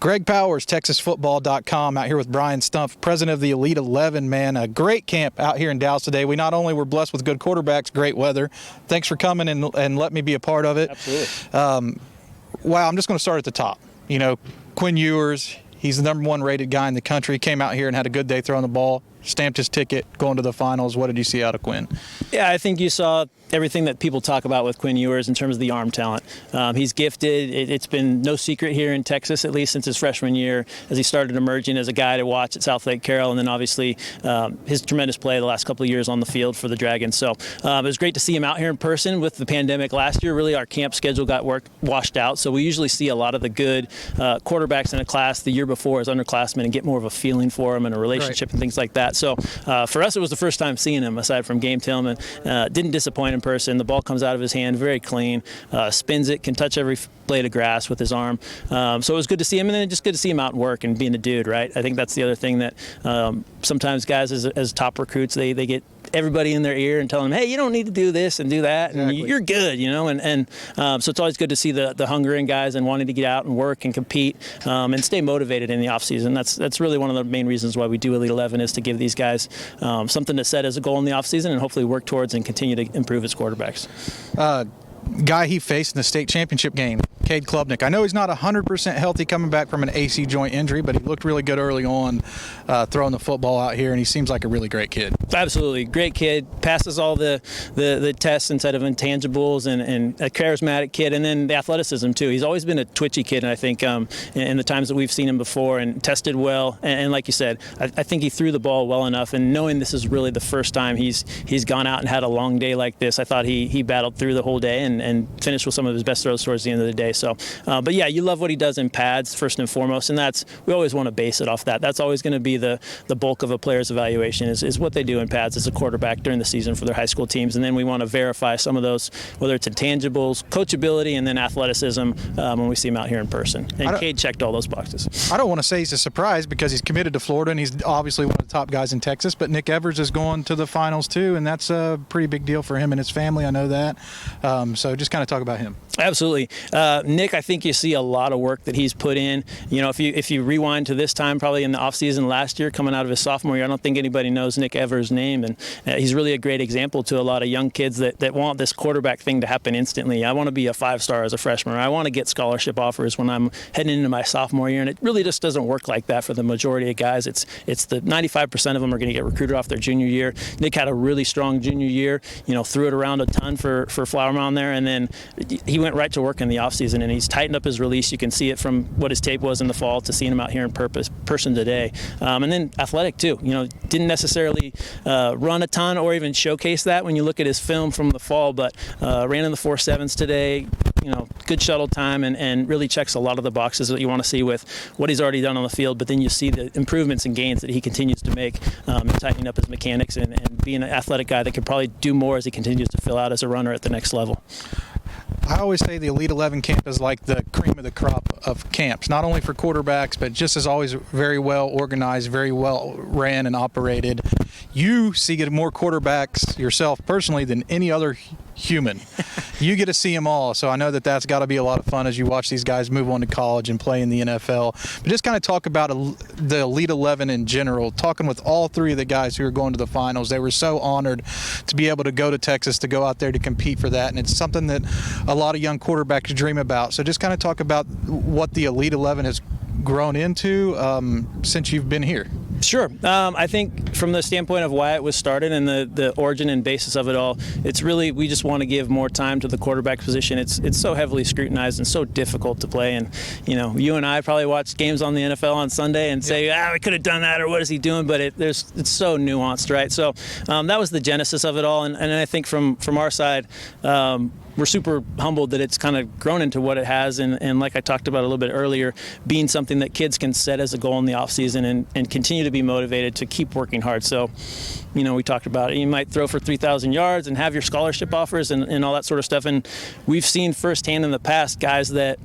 Greg Powers, TexasFootball.com, out here with Brian Stumpf, president of the Elite 11, man. A great camp out here in Dallas today. We not only were blessed with good quarterbacks, great weather. Thanks for coming and let me be a part of it. Absolutely. Wow, I'm just going to start at the top. You know, Quinn Evans, he's the number 1 rated guy in the country, came out here and had a good day throwing the ball, stamped his ticket, going to the finals. What did you see out of Quinn? Yeah, I think you saw everything that people talk about with Quinn Evans in terms of the arm talent. He's gifted. It's been no secret here in Texas, at least since his freshman year, as he started emerging as a guy to watch at South Lake Carroll, and then obviously his tremendous play the last couple of years on the field for the Dragons. So it was great to see him out here in person. With the pandemic last year, really our camp schedule got washed out, so we usually see a lot of the good quarterbacks in a class the year before as underclassmen and get more of a feeling for him and a relationship and things like that. So for us, it was the first time seeing him, aside from game film, and didn't disappoint in person. The ball comes out of his hand very clean, spins it, can touch every blade of grass with his arm. So it was good to see him, and then just good to see him out and work and being a dude, right? I think that's the other thing that sometimes guys as top recruits, they get everybody in their ear and tell them, hey, you don't need to do this and do that, and you're good, you know. And so it's always good to see the hunger in guys and wanting to get out and work and compete and stay motivated in the offseason. That's really one of the main reasons why we do Elite 11, is to give these guys something to set as a goal in the offseason and hopefully work towards and continue to improve as quarterbacks. Guy he faced in the state championship game, Cade Klubnik. I know he's not 100% healthy coming back from an AC joint injury, but he looked really good early on throwing the football out here, and he seems like a really great kid. Absolutely. Great kid. Passes all the tests instead of intangibles, and a charismatic kid, and then the athleticism, too. He's always been a twitchy kid, and I think in the times that we've seen him before, and tested well. And like you said, I think he threw the ball well enough, and knowing this is really the first time he's gone out and had a long day like this, I thought he battled through the whole day and finished with some of his best throws towards the end of the day. So, but yeah, you love what he does in pads first and foremost, and we always want to base it off that. That's always going to be the bulk of a player's evaluation is what they do in pads as a quarterback during the season for their high school teams, and then we want to verify some of those, whether it's intangibles, coachability, and then athleticism when we see him out here in person. And Cade checked all those boxes. I don't want to say he's a surprise because he's committed to Florida and he's obviously one of the top guys in Texas, but Nick Evers is going to the finals too, and that's a pretty big deal for him and his family. I know that. So just kind of talk about him. Absolutely. Nick, I think you see a lot of work that he's put in. You know, if you rewind to this time, probably in the offseason last year, coming out of his sophomore year, I don't think anybody knows Nick Evers' name, and he's really a great example to a lot of young kids that want this quarterback thing to happen instantly. I want to be a 5-star as a freshman, or I want to get scholarship offers when I'm heading into my sophomore year, and it really just doesn't work like that for the majority of guys. It's the 95% of them are going to get recruited off their junior year. Nick had a really strong junior year, you know, threw it around a ton for Flower Mound there, and then he went right to work in the offseason, and he's tightened up his release. You can see it from what his tape was in the fall to seeing him out here in person today. And then athletic too. You know, didn't necessarily run a ton or even showcase that when you look at his film from the fall, but ran in the 4.7s today. You know, good shuttle time, and really checks a lot of the boxes that you want to see with what he's already done on the field. But then you see the improvements and gains that he continues to make in tightening up his mechanics and being an athletic guy that could probably do more as he continues to fill out as a runner at the next level. I always say the Elite 11 camp is like the cream of the crop of camps, not only for quarterbacks, but just as always very well organized, very well ran and operated. You see more quarterbacks yourself personally than any other human. You get to see them all, so I know that's got to be a lot of fun as you watch these guys move on to college and play in the NFL. But just kind of talk about the Elite 11 in general, talking with all three of the guys who are going to the finals. They were so honored to be able to go to Texas, to go out there to compete for that, and it's something that a lot of young quarterbacks dream about. So just kind of talk about what the Elite 11 has grown into since you've been here. Sure. I think from the standpoint of why it was started and the origin and basis of it all, it's really, we just want to give more time to the quarterback position. It's so heavily scrutinized and so difficult to play. And, you know, you and I probably watch games on the NFL on Sunday and say, we could have done that, or what is he doing? But it's so nuanced, right? So that was the genesis of it all. And I think from our side, we're super humbled that it's kind of grown into what it has, and like I talked about a little bit earlier, being something that kids can set as a goal in the offseason and continue to be motivated to keep working hard. So, you know, we talked about it. You might throw for 3,000 yards and have your scholarship offers and all that sort of stuff, and we've seen firsthand in the past guys that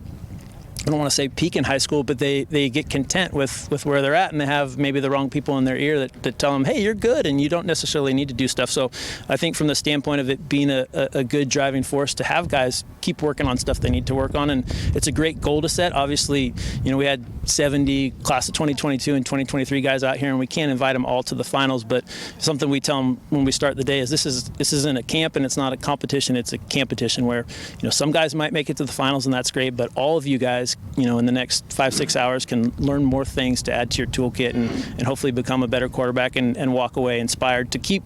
I don't want to say peak in high school, but they get content with where they're at, and they have maybe the wrong people in their ear that tell them, hey, you're good, and you don't necessarily need to do stuff. So I think from the standpoint of it being a good driving force to have guys keep working on stuff they need to work on, and it's a great goal to set. Obviously, we had 70 class of 2022 and 2023 guys out here, and we can't invite them all to the finals, but something we tell them when we start the day is this isn't a camp and it's not a competition, it's a competition where some guys might make it to the finals, and that's great, but all of you guys in the next 5-6 hours can learn more things to add to your toolkit and hopefully become a better quarterback and walk away inspired to keep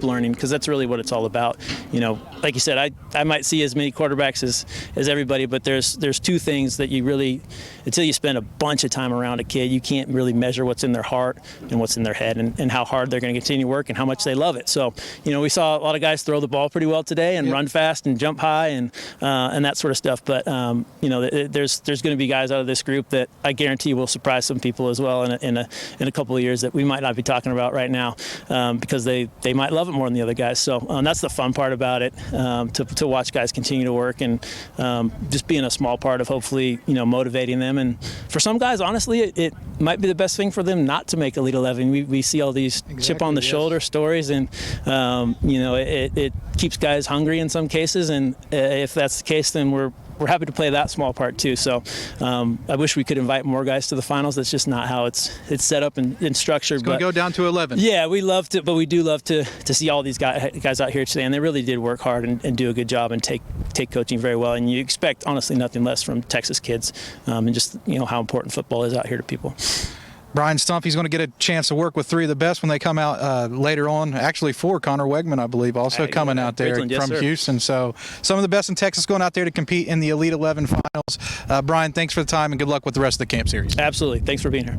learning, because that's really what it's all about. Like you said, I might see as many quarterbacks as everybody, but there's two things that you really, until you spend a bunch of time around a kid, you can't really measure what's in their heart and what's in their head and how hard they're going to continue to work and how much they love it. So, we saw a lot of guys throw the ball pretty well today and run fast and jump high and that sort of stuff. But, there's going to be guys out of this group that I guarantee will surprise some people as well in a couple of years that we might not be talking about right now, because they might love it more than the other guys. So that's the fun part about it, to watch guys continue to work and just being a small part of hopefully motivating them. And for some guys, honestly, it might be the best thing for them not to make Elite 11. We see all these chip on the shoulder stories, and it keeps guys hungry in some cases. And if that's the case, then we're happy to play that small part too. So I wish we could invite more guys to the finals. That's just not how it's set up and structured. It's going to go down to 11. Yeah, we love to, but we do love to see all these guys out here today, and they really did work hard and do a good job and take coaching very well. And you expect honestly nothing less from Texas kids, and just how important football is out here to people. Brian Stumpf, he's going to get a chance to work with three of the best when they come out later on. Actually, four, Connor Wegman, I believe, also coming out there from Houston. So some of the best in Texas going out there to compete in the Elite 11 finals. Brian, thanks for the time and good luck with the rest of the camp series. Absolutely. Thanks for being here.